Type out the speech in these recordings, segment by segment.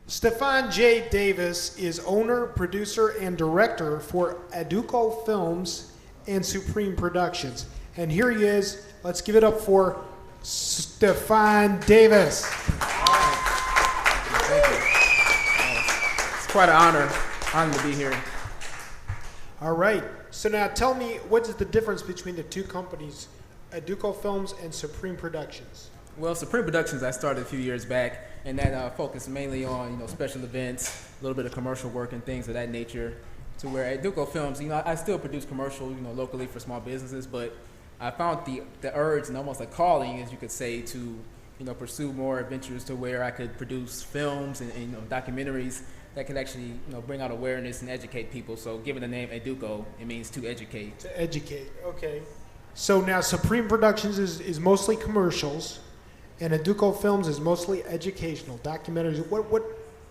Stephon J. Davis is owner, producer, and director for Educo Films and Supreme Productions. And here he is. Let's give it up for Stephon Davis. Thank you. It's quite an honor to be here. All right. So now tell me, what is the difference between the two companies, Educo Films and Supreme Productions? Well, Supreme Productions I started a few years back, and that focused mainly on special events, a little bit of commercial work and things of that nature. To where at Duko Films, I still produce commercials, locally for small businesses, but I found the urge and almost a calling, as you could say, to pursue more adventures to where I could produce films and documentaries that could actually bring out awareness and educate people. So, given the name Educo, it means to educate. To educate, okay. So now Supreme Productions is mostly commercials, and Educo Films is mostly educational documentaries.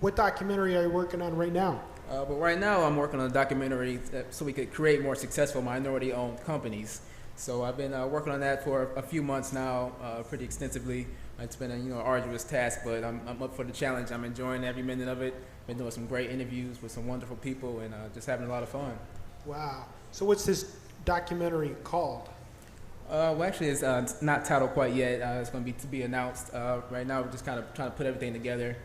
What documentary are you working on right now? But right now I'm working on a documentary so we could create more successful minority-owned companies. So I've been working on that for a few months now, pretty extensively. It's been an arduous task, but I'm up for the challenge. I'm enjoying every minute of it. Been doing some great interviews with some wonderful people, and just having a lot of fun. Wow. So what's this documentary called? Well, actually, it's not titled quite yet. It's going to be announced. Right now, we're just kind of trying to put everything together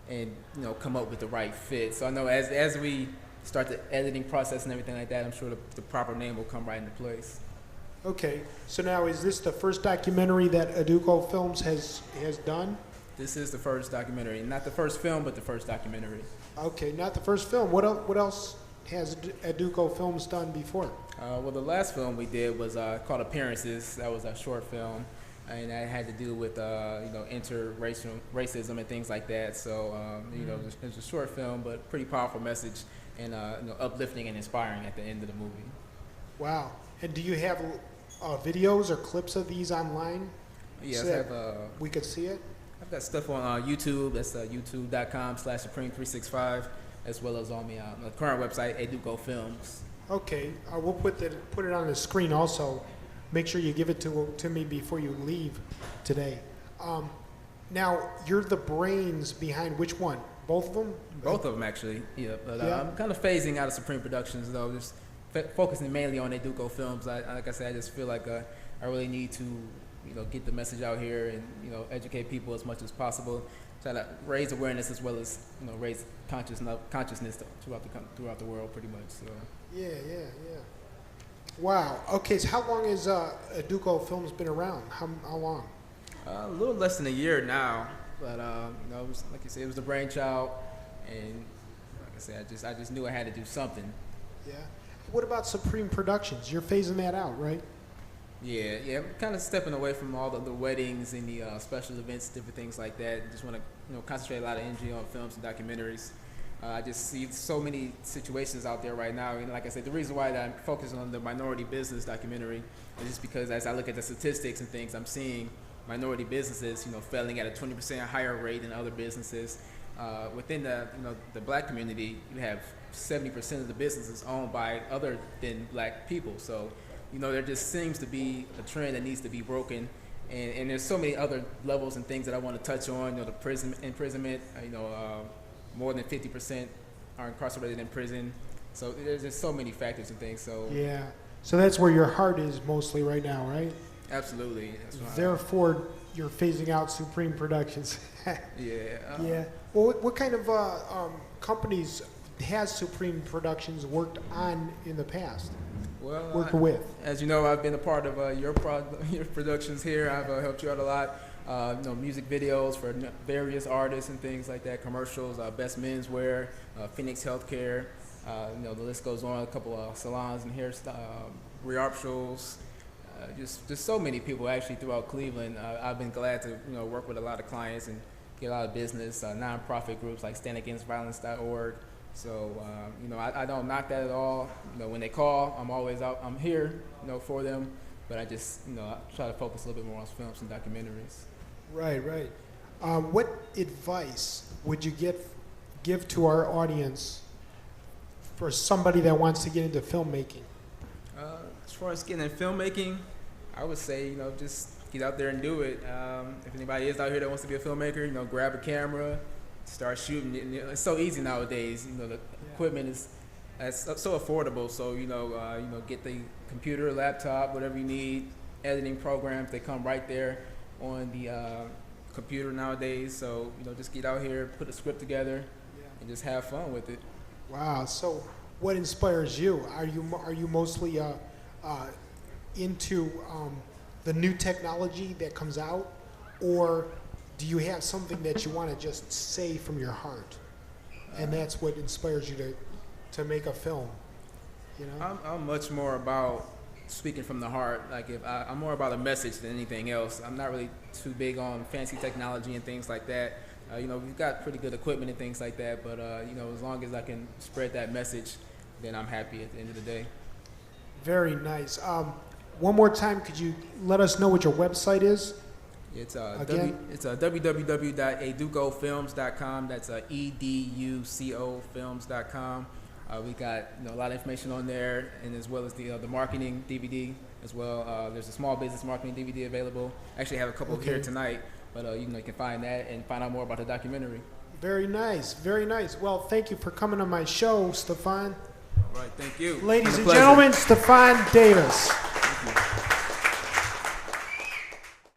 and come up with the right fit. So I know as we start the editing process and everything like that, I'm sure the proper name will come right into place. Okay. So now, is this the first documentary that Educo Films has done? This is the first documentary, not the first film, but the first documentary. Okay, not the first film. What else has Educo Films done before? Well, the last film we did was called Appearances. That was a short film, and that had to do with interracial racism and things like that. So it was a short film, but pretty powerful message, and uplifting and inspiring at the end of the movie. Wow! And do you have videos or clips of these online? Yes, so we could see it. I've got stuff on YouTube. That's youtube.com/Supreme365, as well as on the current website, Educo Films. Okay, we'll put it on the screen also. Make sure you give it to me before you leave today. Now, you're the brains behind which one? Both of them? Both of them, actually. Yeah, but I'm kind of phasing out of Supreme Productions, though, just focusing mainly on Educo Films. Like I said, I just feel like I really need to get the message out here and educate people as much as possible. Try to raise awareness as well as raise consciousness throughout the world, pretty much. So. Yeah. Wow. Okay. So how long has Educo Films been around? How long? A little less than a year now, but it was, like you said, it was the brainchild, and like I said, I just knew I had to do something. Yeah. What about Supreme Productions? You're phasing that out, right? Yeah, I'm kind of stepping away from all the weddings and the special events, different things like that. Just want to concentrate a lot of energy on films and documentaries. I just see so many situations out there right now, and like I said, the reason why I'm focusing on the minority business documentary is just because as I look at the statistics and things, I'm seeing minority businesses, failing at a 20% higher rate than other businesses. Within the black community, you have 70% of the businesses owned by other than black people. So. There just seems to be a trend that needs to be broken, and there's so many other levels and things that I want to touch on. The imprisonment. More than 50% are incarcerated in prison. So there's just so many factors and things. So yeah. So that's where your heart is mostly right now, right? Absolutely. Therefore, you're phasing out Supreme Productions. Yeah. Yeah. Well, what kind of companies has Supreme Productions worked on in the past? Well, working with. As you know, I've been a part of your productions here. I've helped you out a lot. Music videos for various artists and things like that. Commercials, Best Menswear, Phoenix Healthcare. The list goes on. A couple of salons and hair re-art shows. Just so many people actually throughout Cleveland. I've been glad to work with a lot of clients and get a lot of business. Nonprofit groups like StandAgainstViolence.org. So, I don't knock that at all. When they call, I'm always out. I'm here, for them. But I just, I try to focus a little bit more on films and documentaries. Right. What advice would you give to our audience for somebody that wants to get into filmmaking? As far as getting into filmmaking, I would say, just get out there and do it. If anybody is out here that wants to be a filmmaker, grab a camera, start shooting. It's so easy nowadays. The equipment is so affordable. So get the computer, laptop, whatever you need. Editing programs, they come right there on the computer nowadays. So just get out here, put a script together, and just have fun with it. Wow. So, what inspires you? Are you mostly into the new technology that comes out, or do you have something that you want to just say from your heart, and that's what inspires you to make a film? I'm much more about speaking from the heart. Like I'm more about a message than anything else. I'm not really too big on fancy technology and things like that. We've got pretty good equipment and things like that, but as long as I can spread that message, then I'm happy at the end of the day. Very nice. One more time, could you let us know what your website is? It's www.educofilms.com. That's EDUCO films.com. We got a lot of information on there, and as well as the marketing DVD as well. There's a small business marketing DVD available. Actually, I have a couple here tonight, but you can find that and find out more about the documentary. Very nice, very nice. Well, thank you for coming on my show, Stephon. All right, thank you. Ladies and gentlemen, Stephon Davis.